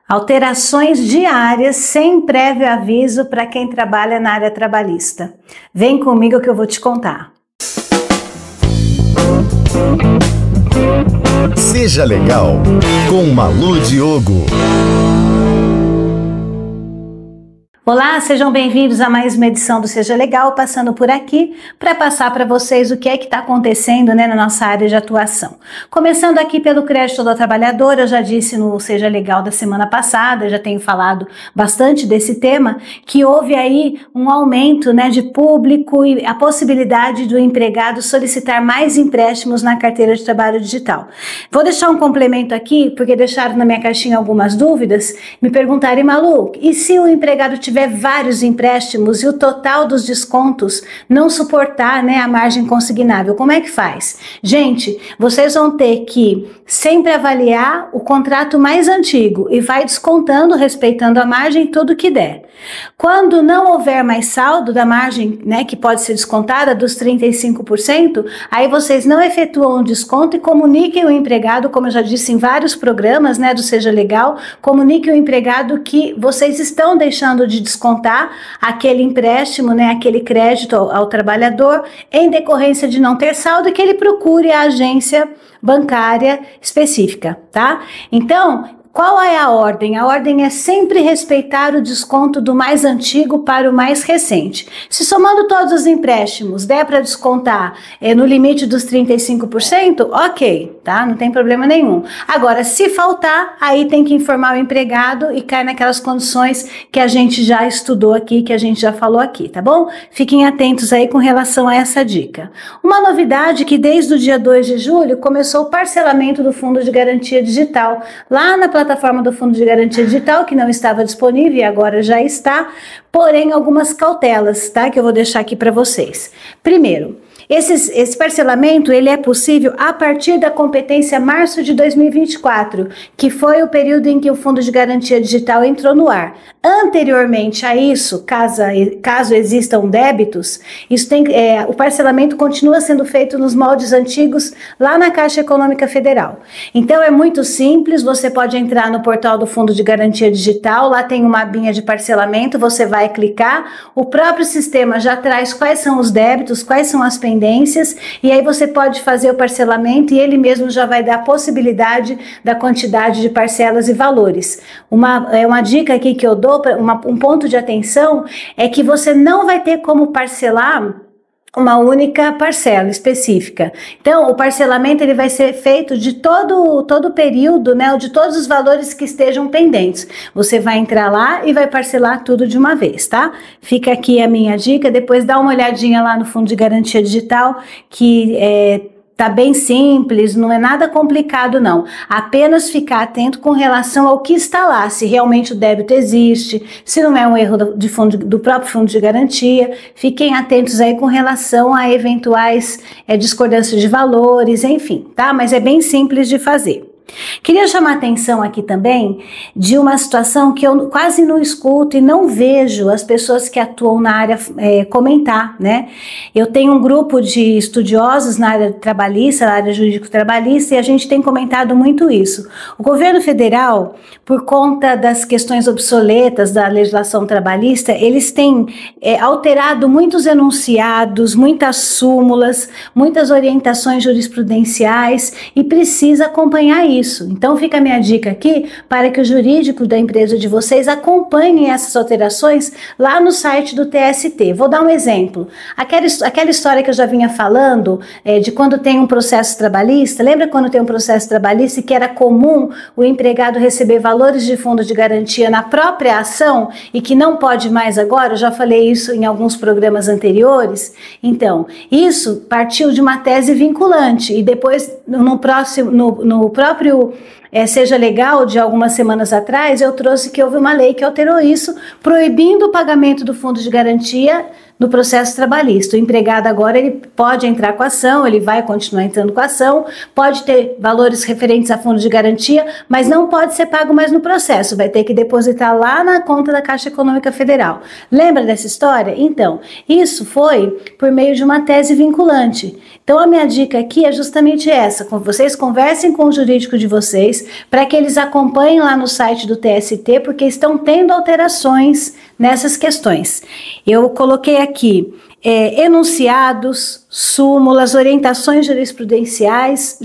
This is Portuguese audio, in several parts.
Alterações diárias sem prévio aviso para quem trabalha na área trabalhista. Vem comigo que eu vou te contar. Seja Legal, com Malu Diogo. Olá, sejam bem-vindos a mais uma edição do Seja Legal, passando por aqui para passar para vocês o que é que está acontecendo, na nossa área de atuação. Começando aqui pelo crédito do trabalhador, eu já disse no Seja Legal da semana passada, já tenho falado bastante desse tema, que houve aí um aumento, de público e a possibilidade do empregado solicitar mais empréstimos na carteira de trabalho digital. Vou deixar um complemento aqui, porque deixaram na minha caixinha algumas dúvidas, me perguntarem, Malu, e se o empregado tiver vários empréstimos e o total dos descontos não suportar, a margem consignável, como é que faz? Gente, vocês vão ter que sempre avaliar o contrato mais antigo e vai descontando, respeitando a margem, tudo que der. Quando não houver mais saldo da margem, que pode ser descontada dos 35%, aí vocês não efetuam o desconto e comuniquem o empregado, como eu já disse em vários programas, do Seja Legal, comuniquem o empregado que vocês estão deixando de descontar aquele empréstimo, aquele crédito ao trabalhador em decorrência de não ter saldo e que ele procure a agência bancária específica, tá? Então, qual é a ordem? A ordem é sempre respeitar o desconto do mais antigo para o mais recente. Se somando todos os empréstimos der para descontar no limite dos 35%, ok, tá? Não tem problema nenhum. Agora, se faltar, aí tem que informar o empregado e cai naquelas condições que a gente já estudou aqui, que a gente já falou aqui, tá bom? Fiquem atentos aí com relação a essa dica. Uma novidade que desde o dia 2 de julho começou o parcelamento do Fundo de Garantia Digital lá na plataforma do Fundo de Garantia Digital, que não estava disponível e agora já está, porém algumas cautelas, tá? Que eu vou deixar aqui para vocês. Primeiro, esse parcelamento ele é possível a partir da competência março de 2024, que foi o período em que o Fundo de Garantia Digital entrou no ar. Anteriormente a isso, caso existam débitos, o parcelamento continua sendo feito nos moldes antigos lá na Caixa Econômica Federal. Então é muito simples, você pode entrar no portal do Fundo de Garantia Digital, lá tem uma abinha de parcelamento, você vai clicar, o próprio sistema já traz quais são os débitos, quais são as pendências, e aí você pode fazer o parcelamento e ele mesmo já vai dar a possibilidade da quantidade de parcelas e valores. Uma dica aqui que eu dou, um ponto de atenção, é que você não vai ter como parcelar uma única parcela específica. Então, o parcelamento ele vai ser feito de todo o período, de todos os valores que estejam pendentes. Você vai entrar lá e vai parcelar tudo de uma vez, tá? Fica aqui a minha dica, depois dá uma olhadinha lá no Fundo de Garantia Digital, que tá bem simples, não é nada complicado não, apenas ficar atento com relação ao que está lá, se realmente o débito existe, se não é um erro do próprio fundo de garantia, fiquem atentos aí com relação a eventuais discordâncias de valores, enfim, tá? Mas é bem simples de fazer. Queria chamar a atenção aqui também de uma situação que eu quase não escuto e não vejo as pessoas que atuam na área comentar, Eu tenho um grupo de estudiosos na área trabalhista, na área jurídico-trabalhista, e a gente tem comentado muito isso. O governo federal, por conta das questões obsoletas da legislação trabalhista, eles têm alterado muitos enunciados, muitas súmulas, muitas orientações jurisprudenciais e precisa acompanhar isso. Então fica a minha dica aqui para que o jurídico da empresa de vocês acompanhem essas alterações lá no site do TST. Vou dar um exemplo. Aquela história que eu já vinha falando de quando tem um processo trabalhista, lembra quando tem um processo trabalhista e que era comum o empregado receber valores de fundo de garantia na própria ação e que não pode mais agora? Eu já falei isso em alguns programas anteriores. Então, isso partiu de uma tese vinculante e depois no próprio Seja Legal, de algumas semanas atrás, eu trouxe que houve uma lei que alterou isso, proibindo o pagamento do fundo de garantia no processo trabalhista. O empregado agora ele pode entrar com a ação, ele vai continuar entrando com a ação, pode ter valores referentes a fundo de garantia, mas não pode ser pago mais no processo, vai ter que depositar lá na conta da Caixa Econômica Federal. Lembra dessa história? Então, isso foi por meio de uma tese vinculante. Então, a minha dica aqui é justamente essa, vocês conversem com o jurídico de vocês, para que eles acompanhem lá no site do TST, porque estão tendo alterações nessas questões. Eu coloquei aqui enunciados, súmulas, orientações jurisprudenciais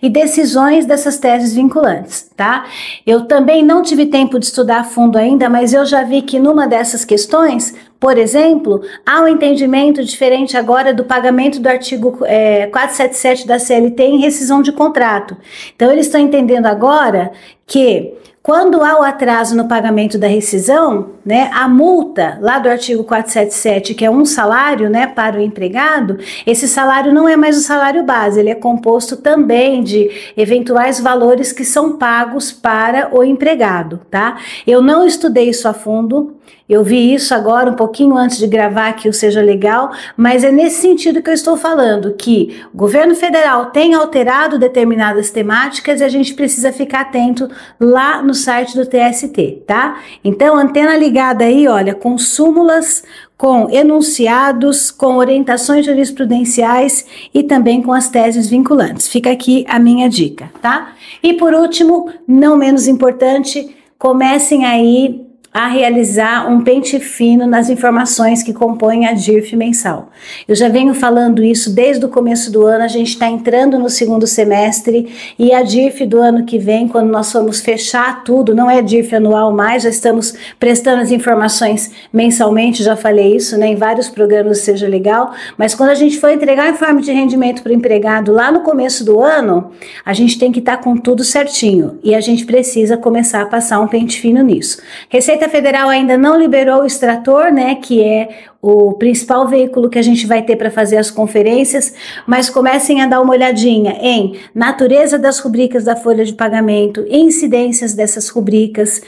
e decisões dessas teses vinculantes, tá? Eu também não tive tempo de estudar a fundo ainda, mas eu já vi que numa dessas questões, por exemplo, há um entendimento diferente agora do pagamento do artigo 477 da CLT em rescisão de contrato. Então, eles estão entendendo agora que quando há o atraso no pagamento da rescisão, né, a multa lá do artigo 477, que é um salário, né, para o empregado, esse salário não é mais o salário base, ele é composto também de eventuais valores que são pagos para o empregado, tá? Eu não estudei isso a fundo, eu vi isso agora um pouquinho antes de gravar aqui o Seja Legal, mas é nesse sentido que eu estou falando, que o governo federal tem alterado determinadas temáticas e a gente precisa ficar atento lá no site do TST, tá? Então, antena ligada aí, olha, com súmulas, com enunciados, com orientações jurisprudenciais e também com as teses vinculantes. Fica aqui a minha dica, tá? E por último, não menos importante, comecem aí a realizar um pente fino nas informações que compõem a DIRF mensal. Eu já venho falando isso desde o começo do ano, a gente está entrando no segundo semestre e a DIRF do ano que vem, quando nós formos fechar tudo, não é DIRF anual mais, já estamos prestando as informações mensalmente, já falei isso, né, em vários programas do Seja Legal, mas quando a gente for entregar o informe de rendimento para o empregado lá no começo do ano, a gente tem que estar com tudo certinho e a gente precisa começar a passar um pente fino nisso. Receita Federal ainda não liberou o extrator, né, que é o principal veículo que a gente vai ter para fazer as conferências, mas comecem a dar uma olhadinha em natureza das rubricas da folha de pagamento, incidências dessas rubricas,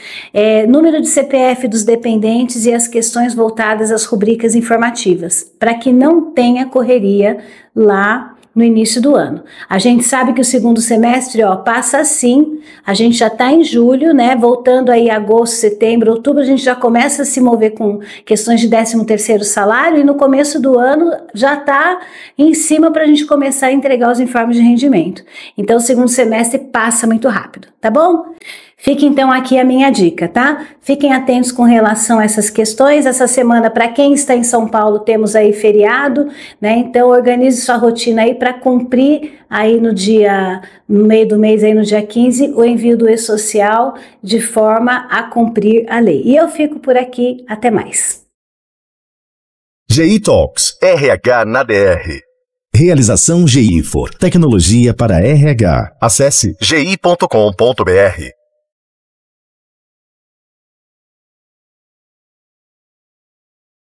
número de CPF dos dependentes e as questões voltadas às rubricas informativas, para que não tenha correria lá no início do ano. A gente sabe que o segundo semestre, passa assim, a gente já está em julho, né, voltando aí agosto, setembro, outubro, a gente já começa a se mover com questões de 13º salário e no começo do ano já está em cima para a gente começar a entregar os informes de rendimento. Então, o segundo semestre passa muito rápido, tá bom? Fica então aqui a minha dica, tá? Fiquem atentos com relação a essas questões. Essa semana, para quem está em São Paulo, temos aí feriado, né? Então, organize sua rotina aí para cumprir aí no meio do mês, aí no dia 15, o envio do e-social de forma a cumprir a lei. E eu fico por aqui. Até mais. GI Talks, RH na DR. Realização GI For Tecnologia para RH. Acesse gi.com.br.